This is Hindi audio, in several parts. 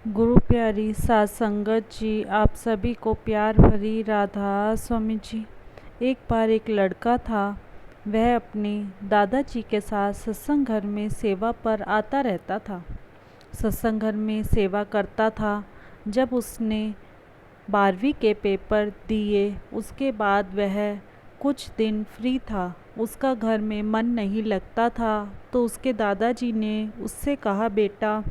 गुरु प्यारी सात संगत जी, आप सभी को प्यार भरी राधा स्वामी जी। एक बार एक लड़का था। वह अपने दादाजी के साथ सत्संग घर में सेवा पर आता रहता था। सत्संग घर में सेवा करता था। जब उसने 12वीं के पेपर दिए उसके बाद वह कुछ दिन फ्री था। उसका घर में मन नहीं लगता था, तो उसके दादाजी ने उससे कहा, बेटा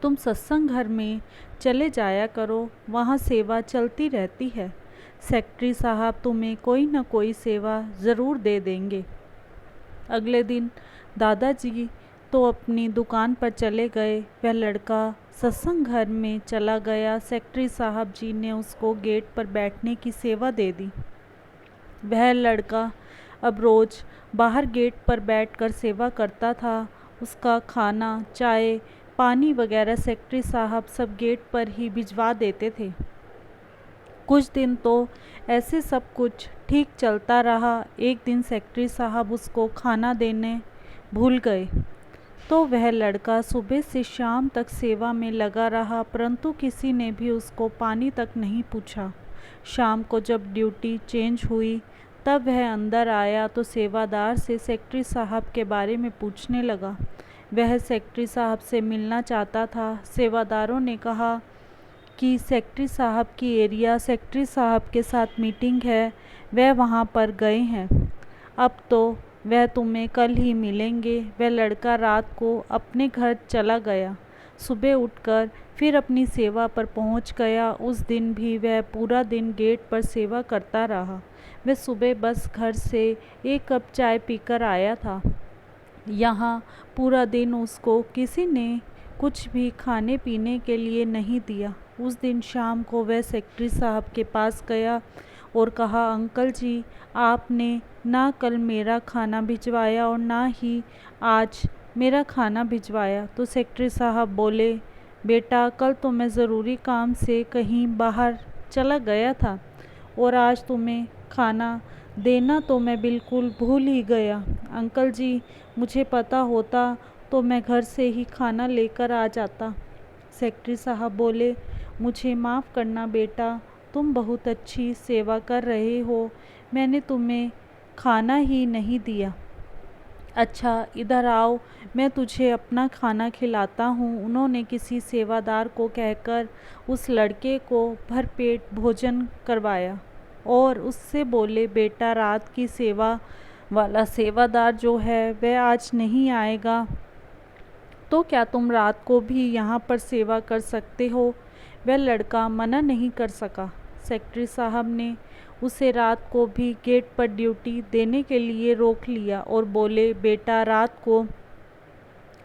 तुम सत्संग घर में चले जाया करो, वहाँ सेवा चलती रहती है। सेक्रेटरी साहब तुम्हें कोई न कोई सेवा ज़रूर दे देंगे। अगले दिन दादाजी तो अपनी दुकान पर चले गए। वह लड़का सत्संग घर में चला गया। सेक्रेटरी साहब जी ने उसको गेट पर बैठने की सेवा दे दी। वह लड़का अब रोज़ बाहर गेट पर बैठकर सेवा करता था। उसका खाना, चाय, पानी वगैरह सेक्रेटरी साहब सब गेट पर ही भिजवा देते थे। कुछ दिन तो ऐसे सब कुछ ठीक चलता रहा। एक दिन सेक्रेटरी साहब उसको खाना देने भूल गए, तो वह लड़का सुबह से शाम तक सेवा में लगा रहा, परंतु किसी ने भी उसको पानी तक नहीं पूछा। शाम को जब ड्यूटी चेंज हुई तब वह अंदर आया तो सेवादार से सेक्रेटरी साहब के बारे में पूछने लगा। वह सेक्रेटरी साहब से मिलना चाहता था। सेवादारों ने कहा कि सेक्रेटरी साहब की एरिया सेक्रेटरी साहब के साथ मीटिंग है, वह वहाँ पर गए हैं। अब तो वह तुम्हें कल ही मिलेंगे। वह लड़का रात को अपने घर चला गया। सुबह उठकर फिर अपनी सेवा पर पहुँच गया। उस दिन भी वह पूरा दिन गेट पर सेवा करता रहा। वह सुबह बस घर से एक कप चाय पीकर आया था। यहाँ पूरा दिन उसको किसी ने कुछ भी खाने पीने के लिए नहीं दिया। उस दिन शाम को वह सेक्रेटरी साहब के पास गया और कहा, अंकल जी, आपने ना कल मेरा खाना भिजवाया और ना ही आज मेरा खाना भिजवाया। तो सेक्रेटरी साहब बोले, बेटा कल तो मैं ज़रूरी काम से कहीं बाहर चला गया था और आज तुम्हें खाना देना तो मैं बिल्कुल भूल ही गया। अंकल जी, मुझे पता होता तो मैं घर से ही खाना लेकर आ जाता। सेक्रेटरी साहब बोले, मुझे माफ़ करना बेटा, तुम बहुत अच्छी सेवा कर रहे हो, मैंने तुम्हें खाना ही नहीं दिया। अच्छा इधर आओ, मैं तुझे अपना खाना खिलाता हूँ। उन्होंने किसी सेवादार को कहकर उस लड़के को भरपेट भोजन करवाया और उससे बोले, बेटा रात की सेवा वाला सेवादार जो है वह आज नहीं आएगा, तो क्या तुम रात को भी यहाँ पर सेवा कर सकते हो? वह लड़का मना नहीं कर सका। सेक्रेटरी साहब ने उसे रात को भी गेट पर ड्यूटी देने के लिए रोक लिया और बोले, बेटा रात को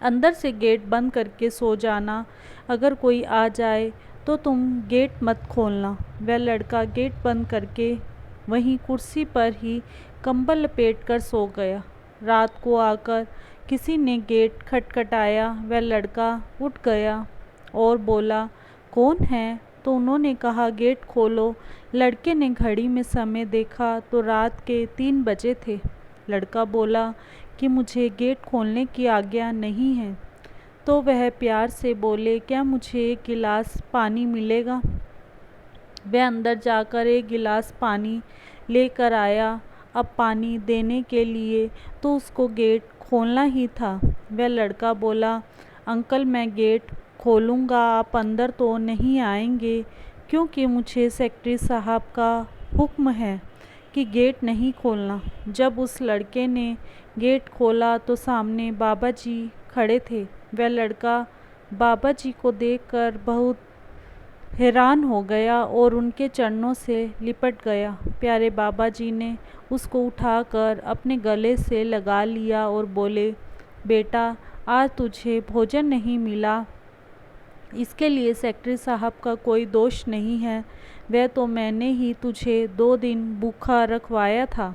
अंदर से गेट बंद करके सो जाना, अगर कोई आ जाए तो तुम गेट मत खोलना। वह लड़का गेट बंद करके वहीं कुर्सी पर ही कंबल लपेट कर सो गया। रात को आकर किसी ने गेट खटखटाया। वह लड़का उठ गया और बोला, कौन है? तो उन्होंने कहा, गेट खोलो। लड़के ने घड़ी में समय देखा तो रात के 3 बजे थे। लड़का बोला कि मुझे गेट खोलने की आज्ञा नहीं है। तो वह प्यार से बोले, क्या मुझे एक गिलास पानी मिलेगा? वह अंदर जाकर एक गिलास पानी लेकर आया। अब पानी देने के लिए तो उसको गेट खोलना ही था। वह लड़का बोला, अंकल मैं गेट खोलूँगा, आप अंदर तो नहीं आएंगे, क्योंकि मुझे सेक्रेटरी साहब का हुक्म है कि गेट नहीं खोलना। जब उस लड़के ने गेट खोला तो सामने बाबा जी खड़े थे। वह लड़का बाबा जी को देखकर बहुत हैरान हो गया और उनके चरणों से लिपट गया। प्यारे बाबा जी ने उसको उठाकर अपने गले से लगा लिया और बोले, बेटा आज तुझे भोजन नहीं मिला, इसके लिए सेक्रेटरी साहब का कोई दोष नहीं है, वह तो मैंने ही तुझे 2 दिन भूखा रखवाया था।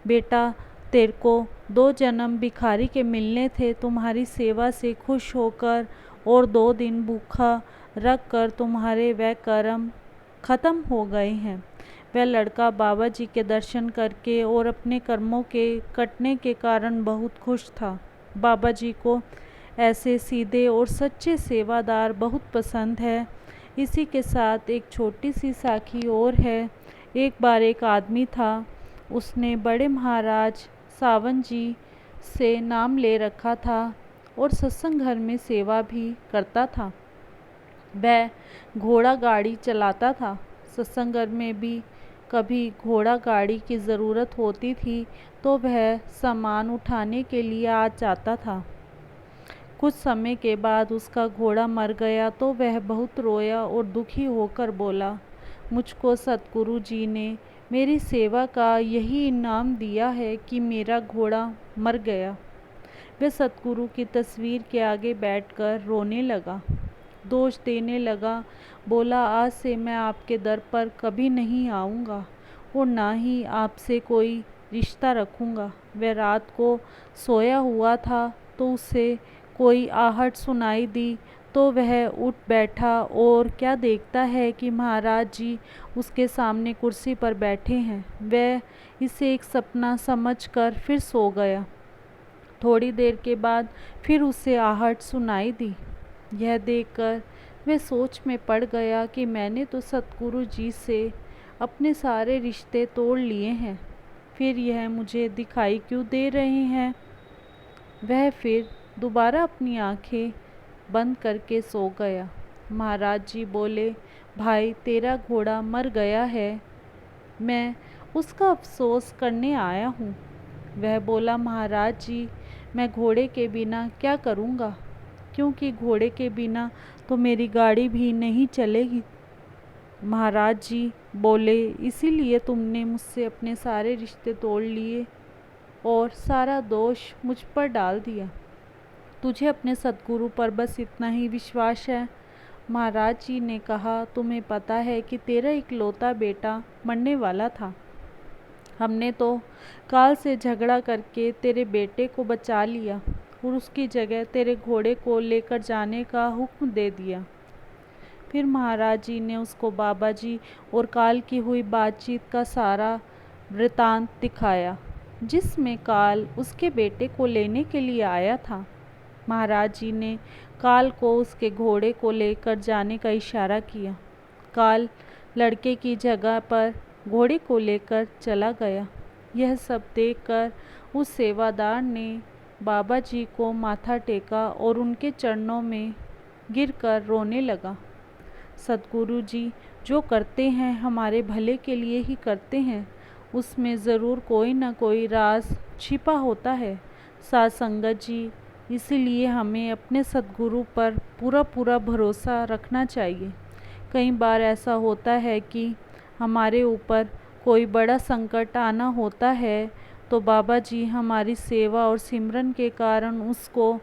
बेटा तेरे को 2 जन्म भिखारी के मिलने थे, तुम्हारी सेवा से खुश होकर और 2 दिन भूखा रख कर तुम्हारे वह कर्म ख़त्म हो गए हैं। वह लड़का बाबा जी के दर्शन करके और अपने कर्मों के कटने के कारण बहुत खुश था। बाबा जी को ऐसे सीधे और सच्चे सेवादार बहुत पसंद है। इसी के साथ एक छोटी सी साखी और है। एक बार एक आदमी था, उसने बड़े महाराज सावन जी से नाम ले रखा था और सत्संग घर में सेवा भी करता था। वह घोड़ा गाड़ी चलाता था। सत्संग घर में भी कभी घोड़ा गाड़ी की ज़रूरत होती थी तो वह सामान उठाने के लिए आ जाता था। कुछ समय के बाद उसका घोड़ा मर गया तो वह बहुत रोया और दुखी होकर बोला, मुझको सतगुरु जी ने मेरी सेवा का यही इनाम दिया है कि मेरा घोड़ा मर गया। वह सतगुरु की तस्वीर के आगे बैठकर रोने लगा, दोष देने लगा। बोला, आज से मैं आपके दर पर कभी नहीं आऊँगा और ना ही आपसे कोई रिश्ता रखूँगा। वह रात को सोया हुआ था तो उसे कोई आहट सुनाई दी तो वह उठ बैठा और क्या देखता है कि महाराज जी उसके सामने कुर्सी पर बैठे हैं। वह इसे एक सपना समझकर फिर सो गया। थोड़ी देर के बाद फिर उसे आहट सुनाई दी। यह देखकर वह सोच में पड़ गया कि मैंने तो सतगुरु जी से अपने सारे रिश्ते तोड़ लिए हैं, फिर यह मुझे दिखाई क्यों दे रहे हैं। वह फिर दोबारा अपनी आंखें बंद करके सो गया। महाराज जी बोले, भाई तेरा घोड़ा मर गया है, मैं उसका अफसोस करने आया हूँ। वह बोला, महाराज जी मैं घोड़े के बिना क्या करूँगा, क्योंकि घोड़े के बिना तो मेरी गाड़ी भी नहीं चलेगी। महाराज जी बोले, इसीलिए तुमने मुझसे अपने सारे रिश्ते तोड़ लिए और सारा दोष मुझ पर डाल दिया। तुझे अपने सतगुरु पर बस इतना ही विश्वास है। महाराज जी ने कहा, तुम्हें पता है कि तेरा इकलौता बेटा मरने वाला था। हमने तो काल से झगड़ा करके तेरे बेटे को बचा लिया और उसकी जगह तेरे घोड़े को लेकर जाने का हुक्म दे दिया। फिर महाराज जी ने उसको बाबा जी और काल की हुई बातचीत का सारा वृतांत दिखाया, जिसमें काल उसके बेटे को लेने के लिए आया था। महाराज जी ने काल को उसके घोड़े को लेकर जाने का इशारा किया। काल लड़के की जगह पर घोड़े को लेकर चला गया। यह सब देखकर उस सेवादार ने बाबा जी को माथा टेका और उनके चरणों में गिरकर रोने लगा। सतगुरु जी जो करते हैं हमारे भले के लिए ही करते हैं, उसमें ज़रूर कोई ना कोई राज छिपा होता है। साध संगत जी, इसीलिए हमें अपने सतगुरु पर पूरा पूरा भरोसा रखना चाहिए। कई बार ऐसा होता है कि हमारे ऊपर कोई बड़ा संकट आना होता है तो बाबा जी हमारी सेवा और सिमरन के कारण उसको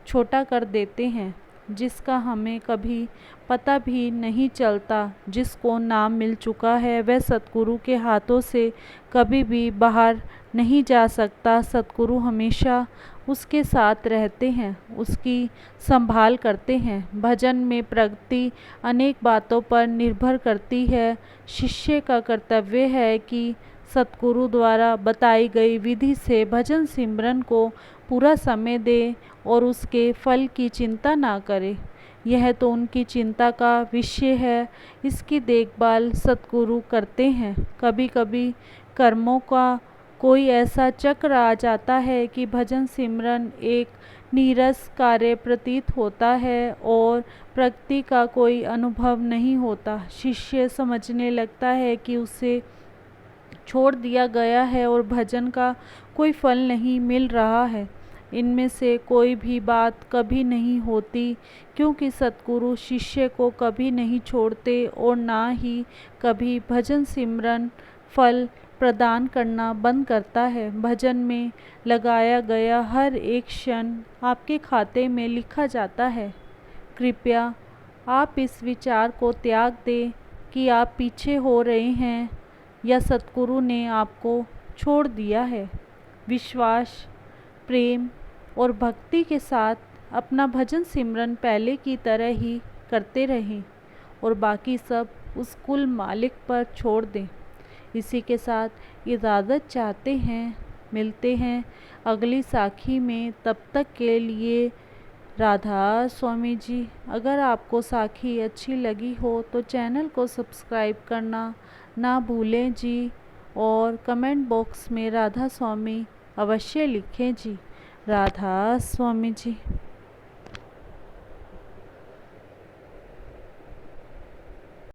छोटा कर देते हैं, जिसका हमें कभी पता भी नहीं चलता। जिसको नाम मिल चुका है वह सतगुरु के हाथों से कभी भी बाहर नहीं जा सकता। सतगुरु हमेशा उसके साथ रहते हैं, उसकी संभाल करते हैं। भजन में प्रगति अनेक बातों पर निर्भर करती है। शिष्य का कर्तव्य है कि सतगुरु द्वारा बताई गई विधि से भजन सिमरन को पूरा समय दे और उसके फल की चिंता ना करे। यह तो उनकी चिंता का विषय है। इसकी देखभाल सतगुरु करते हैं। कभी कभी कर्मों का कोई ऐसा चक्र आ जाता है कि भजन सिमरन एक नीरस कार्य प्रतीत होता है और प्रगति का कोई अनुभव नहीं होता। शिष्य समझने लगता है कि उसे छोड़ दिया गया है और भजन का कोई फल नहीं मिल रहा है। इनमें से कोई भी बात कभी नहीं होती, क्योंकि सतगुरु शिष्य को कभी नहीं छोड़ते और ना ही कभी भजन सिमरन फल प्रदान करना बंद करता है। भजन में लगाया गया हर एक क्षण आपके खाते में लिखा जाता है। कृपया आप इस विचार को त्याग दें कि आप पीछे हो रहे हैं या सतगुरु ने आपको छोड़ दिया है। विश्वास, प्रेम और भक्ति के साथ अपना भजन सिमरन पहले की तरह ही करते रहें और बाकी सब उस कुल मालिक पर छोड़ दें। इसी के साथ इजाज़त चाहते हैं। मिलते हैं अगली साखी में। तब तक के लिए राधा स्वामी जी। अगर आपको साखी अच्छी लगी हो तो चैनल को सब्सक्राइब करना ना भूलें जी, और कमेंट बॉक्स में राधा स्वामी अवश्य लिखें जी। राधा स्वामी जी।